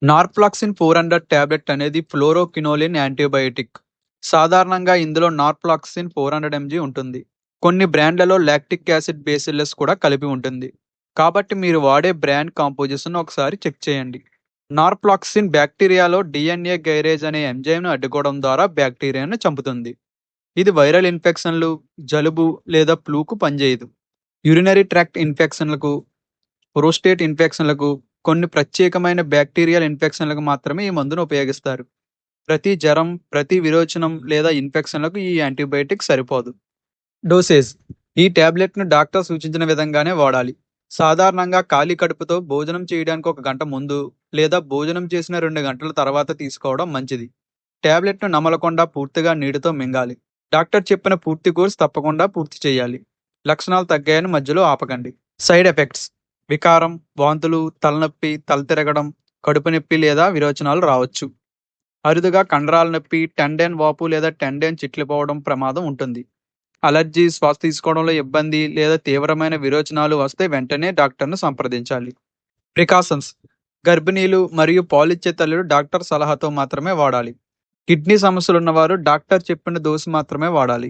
నార్ఫ్లాక్సిన్ 400 tablet అనేది ఫ్లోరోక్వినోలిన్ antibiotic. సాధారణంగా ఇందులో నార్ఫ్లాక్సిన్ 400 ఎంజీ ఉంటుంది. కొన్ని బ్రాండ్లలో లాక్టిక్ యాసిడ్ బేసిల్లస్ కూడా కలిపి ఉంటుంది. కాబట్టి మీరు వాడే బ్రాండ్ కాంపోజిషన్ ఒకసారి చెక్ చేయండి. నార్ఫ్లాక్సిన్ బ్యాక్టీరియాలో డిఎన్ఏ గైరేజ్ అనే ఎంజైమ్ను అడ్డుకోవడం ద్వారా బ్యాక్టీరియాను చంపుతుంది. ఇది వైరల్ ఇన్ఫెక్షన్లు, జలుబు లేదా ఫ్లూకు పనిచేయదు. యూరినరీ ట్రాక్ట్ ఇన్ఫెక్షన్లకు, ప్రోస్టేట్ ఇన్ఫెక్షన్లకు, కొన్ని ప్రత్యేకమైన బ్యాక్టీరియల్ ఇన్ఫెక్షన్లకు మాత్రమే ఈ మందును ఉపయోగిస్తారు. ప్రతి జ్వరం, ప్రతి విరోచనం లేదా ఇన్ఫెక్షన్లకు ఈ యాంటీబయాటిక్ సరిపోదు. డోసేజ్: ఈ టాబ్లెట్ను డాక్టర్ సూచించిన విధంగానే వాడాలి. సాధారణంగా ఖాళీ కడుపుతో భోజనం చేయడానికి 1 గంట ముందు లేదా భోజనం చేసిన 2 గంటల తర్వాత తీసుకోవడం మంచిది. టాబ్లెట్ను నమలకుండా పూర్తిగా నీటితో మింగాలి. డాక్టర్ చెప్పిన పూర్తి కోర్స్ తప్పకుండా పూర్తి చేయాలి. లక్షణాలు తగ్గాయని మధ్యలో ఆపకండి. సైడ్ ఎఫెక్ట్స్: వికారం, వాంతులు, తలనొప్పి, తల తిరగడం, కడుపు నొప్పి లేదా విరోచనాలు రావచ్చు. అరుదుగా కండరాల నొప్పి, టెండెన్ వాపు లేదా టెండెన్ చిట్లిపోవడం ప్రమాదం ఉంటుంది. అలర్జీ, శ్వాస తీసుకోవడంలో ఇబ్బంది లేదా తీవ్రమైన విరోచనాలు వస్తే వెంటనే డాక్టర్ను సంప్రదించాలి. ప్రికాషన్స్: గర్భిణీలు మరియు పాలిచ్చే తల్లులు డాక్టర్ సలహాతో మాత్రమే వాడాలి. కిడ్నీ సమస్యలు ఉన్నవారు డాక్టర్ చెప్పిన డోసు మాత్రమే వాడాలి.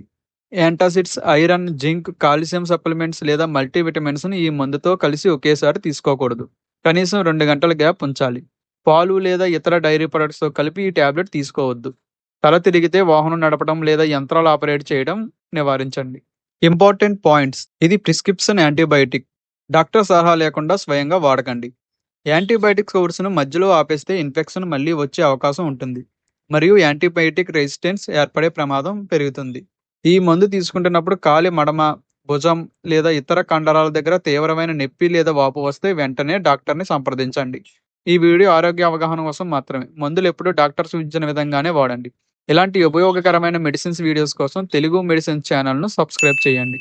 Antacids, iron, zinc, calcium supplements లేదా మల్టీవిటమిన్స్ను ఈ మందుతో కలిసి ఒకేసారి తీసుకోకూడదు. కనీసం 2 గంటల గ్యాప్ ఉంచాలి. పాలు లేదా ఇతర డైరీ ప్రొడక్ట్స్తో కలిపి ఈ టాబ్లెట్ తీసుకోవద్దు. తల తిరిగితే వాహనం నడపడం లేదా యంత్రాలు ఆపరేట్ చేయడం నివారించండి. ఇంపార్టెంట్ పాయింట్స్: ఇది ప్రిస్క్రిప్షన్ యాంటీబయాటిక్. డాక్టర్ సలహా లేకుండా స్వయంగా వాడకండి. యాంటీబయాటిక్ కోర్సును మధ్యలో ఆపేస్తే ఇన్ఫెక్షన్ మళ్ళీ వచ్చే అవకాశం ఉంటుంది మరియు యాంటీబయాటిక్ రెసిస్టెన్స్ ఏర్పడే ప్రమాదం పెరుగుతుంది. ఈ మందు తీసుకుంటున్నప్పుడు కాలి మడమ, భుజం లేదా ఇతర కండరాల దగ్గర తీవ్రమైన నొప్పి లేదా వాపు వస్తే వెంటనే డాక్టర్ని సంప్రదించండి. ఈ వీడియో ఆరోగ్య అవగాహన కోసం మాత్రమే. మందులు ఎప్పుడూ డాక్టర్ సూచించిన విధంగానే వాడండి. ఇలాంటి ఉపయోగకరమైన మెడిసిన్స్ వీడియోస్ కోసం తెలుగు మెడిసిన్స్ ఛానల్ను సబ్స్క్రైబ్ చేయండి.